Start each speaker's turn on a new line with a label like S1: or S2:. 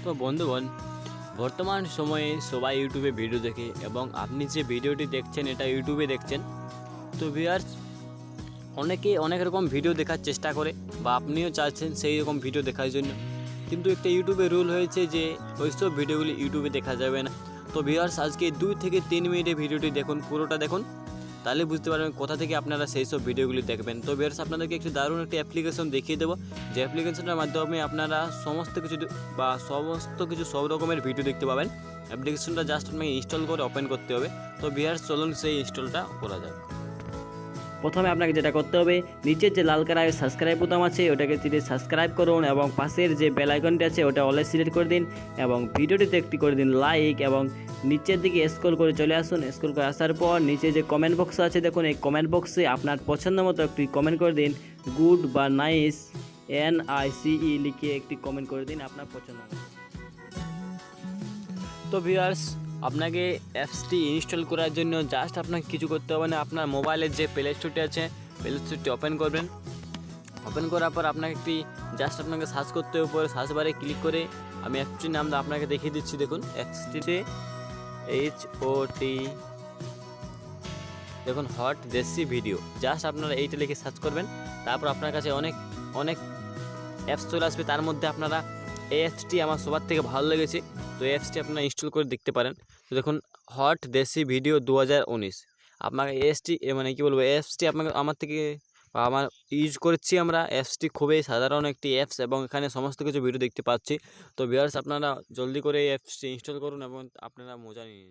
S1: তো বন্ধুগণ, বর্তমান সময়ে সবাই ইউটিউবে ভিডিও দেখে এবং আপনি যে ভিডিওটি দেখছেন এটা ইউটিউবে দেখছেন। তো ভিউয়ার্স, অনেকে অনেক রকম ভিডিও দেখার চেষ্টা করে বা আপনিও চাচ্ছেন সেই রকম ভিডিও দেখার জন্য, কিন্তু একটা ইউটিউবে রুল হয়েছে যে ওইসব ভিডিওগুলি ইউটিউবে দেখা যাবে না। তো ভিউয়ার্স, আজকে 2 থেকে 3 মিনিটের ভিডিওটি দেখুন, পুরোটা দেখুন, তাহলে বুঝতে পারবেন কোথা থেকে আপনারা সেই সব ভিডিওগুলি দেখবেন। তো ভিউয়ার্স, আপনাদেরকে একটি দারুণ একটি অ্যাপ্লিকেশন দেখিয়ে দেবো, যে অ্যাপ্লিকেশনের মাধ্যমে আপনারা সমস্ত কিছু সব রকমের ভিডিও দেখতে পাবেন। অ্যাপ্লিকেশনটা জাস্ট আপনাকে ইনস্টল করে ওপেন করতে হবে। তো ভিউয়ার্স, চলুন সেই ইনস্টলটা করা যাক।
S2: প্রথমে আপনাকে যেটা করতে হবে, নিচের যে লাল কালারের সাবস্ক্রাইব বোতাম আছে ওটাকে চিপে সাবস্ক্রাইব করুন এবং পাশের যে বেল আইকনটি আছে ওটা অলে সিলেক্ট করে দিন এবং ভিডিওটিতে একটি করে দিন লাইক এবং নিচের দিকে স্ক্রল করে চলে আসুন। স্ক্রল করে আসার পর নিচে যে কমেন্ট বক্স আছে দেখুন, এই কমেন্ট বক্সে আপনার পছন্দ মতো একটি কমেন্ট করে দিন, গুড বা নাইস NICE লিখে একটি কমেন্ট করে দিন আপনার পছন্দ মতো।
S1: তো ভিউয়ার্স, আপনাকে অ্যাপসটি ইনস্টল করার জন্য জাস্ট আপনাকে কিছু করতে হবে না। আপনার মোবাইলের যে প্লে স্টোরটি আছে, প্লে স্টোরটি ওপেন করবেন। ওপেন করার পর আপনাকে আপনাকে সার্চ করতে হবে। উপরে সার্চ বারে ক্লিক করে আমি অ্যাপসটির নামটা আপনাকে দেখিয়ে দিচ্ছি। দেখুন, অ্যাপসটিতে HOT, দেখুন, হট দেশি ভিডিও। জাস্ট আপনারা এইটা লিখে সার্চ করবেন, তারপর আপনার কাছে অনেক অনেক অ্যাপস চলে আসবে। তার মধ্যে আপনারা এই অ্যাপসটি আমার সবার থেকে ভালো লেগেছে, তো এই অ্যাপসটি আপনারা ইনস্টল করে দেখতে পারেন। তো দেখুন, হট দেশি ভিডিও 2019। আপনাকে এএসটি মানে কী বলবো, অ্যাপসটি আমার ইউজ করছি আমরা। অ্যাপসটি খুবই সাধারণ একটি অ্যাপস এবং এখানে সমস্ত কিছু ভিডিও দেখতে পাচ্ছি। তো ভিউয়ার্স, আপনারা জলদি করে এই অ্যাপসটি ইনস্টল করুন এবং আপনারা মজা নিন।